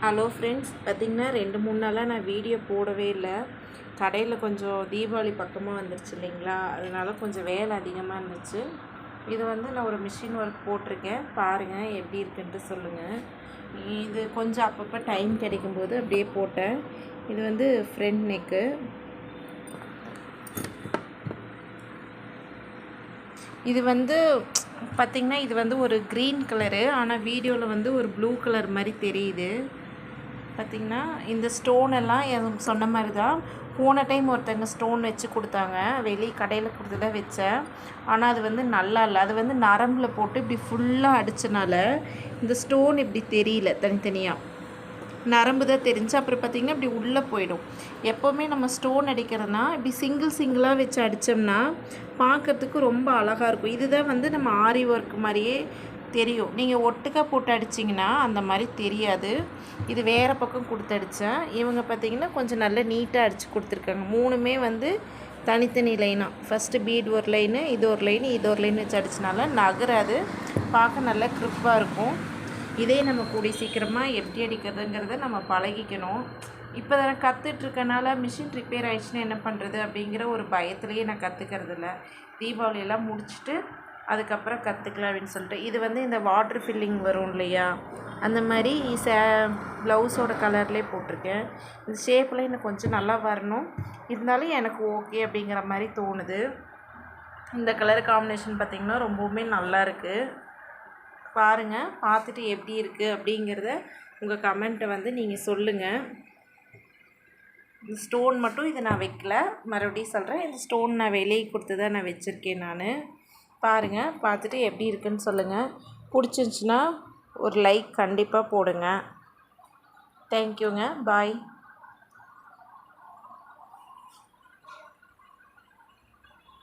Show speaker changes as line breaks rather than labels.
Hello friends, பார்த்திங்கன்னா 2-3 நாளாக நான் வீடியோ போடவே இல்லை. கடையில் கொஞ்சம் தீபாவளி பக்கமாக வந்துருச்சு இல்லைங்களா, அதனால கொஞ்சம் வேலை அதிகமாக இருந்துச்சு. இது வந்து நான் ஒரு மிஷின் ஒர்க் போட்டிருக்கேன், பாருங்கள் எப்படி இருக்குன்ட்டு சொல்லுங்கள். இது கொஞ்சம் அப்பப்போ டைம் கிடைக்கும்போது அப்படியே போட்டேன். இது வந்து ஃப்ரண்ட் நெக்கு. இது வந்து பார்த்திங்கன்னா இது வந்து ஒரு க்ரீன் கலரு, ஆனால் வீடியோவில் வந்து ஒரு ப்ளூ கலர் மாதிரி தெரியுது. பார்த்திங்கன்னா இந்த ஸ்டோன் எல்லாம் சொன்ன மாதிரி தான். போன டைம் ஒருத்தங்க ஸ்டோன் வச்சு கொடுத்தாங்க, வெளியே கடையில் கொடுத்து தான் வச்சேன். ஆனால் அது வந்து நல்லா இல்லை. அது வந்து நரம்பில் போட்டு இப்படி ஃபுல்லாக அடித்தனால இந்த ஸ்டோன் இப்படி தெரியல, தனித்தனியாக நரம்பு தான் தெரிஞ்சு. அப்புறம் பார்த்திங்கன்னா இப்படி உள்ளே போயிடும். எப்போவுமே நம்ம ஸ்டோன் அடிக்கிறதுனா இப்படி சிங்கிளாக வச்சு அடித்தோம்னா பார்க்குறதுக்கு ரொம்ப அழகாக இருக்கும். இதுதான் வந்து நம்ம ஆரி ஒர்க் மாதிரியே தெரியும். நீங்கள் ஒட்டுக்காக போட்டு அடிச்சிங்கன்னா அந்த மாதிரி தெரியாது. இது வேறு பக்கம் கொடுத்து அடித்தேன். இவங்க பார்த்திங்கன்னா கொஞ்சம் நல்லா நீட்டாக அடித்து கொடுத்துருக்காங்க. 3மே வந்து தனித்தனி லைனாக, ஃபஸ்ட்டு பீட் ஒரு லைனு, இது ஒரு லைனு, இது ஒரு லைன் வச்சு அடித்தனால நகராது, பார்க்க நல்லா க்ரிப்பாக இருக்கும். இதே நம்ம கூடி சீக்கிரமாக எப்படி அடிக்கிறதுங்கிறத நம்ம பழகிக்கணும். இப்போ தான் கற்றுட்ருக்கனால மிஷின் ரிப்பேர் ஆகிடுச்சுன்னா என்ன பண்ணுறது அப்படிங்கிற ஒரு பயத்துலேயே நான் கற்றுக்கிறதில்ல. தீபாவளியெல்லாம் முடிச்சுட்டு அதுக்கப்புறம் கற்றுக்கலாம் அப்படின்னு சொல்லிட்டு. இது வந்து இந்த வாட்ரு ஃபில்லிங் வரும் இல்லையா, அந்த மாதிரி ப்ளவுஸோட கலர்லேயே போட்டிருக்கேன். இந்த ஷேப்பில் எனக்கு கொஞ்சம் நல்லா வரணும், இருந்தாலும் எனக்கு ஓகே அப்படிங்கிற மாதிரி தோணுது. இந்த கலர் காம்பினேஷன் பார்த்திங்கன்னா ரொம்பவுமே நல்லா இருக்குது. பாருங்கள், பார்த்துட்டு எப்படி இருக்குது அப்படிங்கிறத உங்கள் கமெண்ட்டை வந்து நீங்கள் சொல்லுங்கள். இந்த ஸ்டோன் மட்டும் இதை நான் வைக்கல, மறுபடியும் சொல்கிறேன், இந்த ஸ்டோன் நான் வெளியே கொடுத்து தான் நான் வச்சுருக்கேன் நான். பாருங்கள், பார்த்துட்டு எப்படி இருக்குன்னு சொல்லுங்கள். பிடிச்சிருந்துச்சின்னா ஒரு லைக் கண்டிப்பாக போடுங்க. தேங்க்யூங்க, பாய்.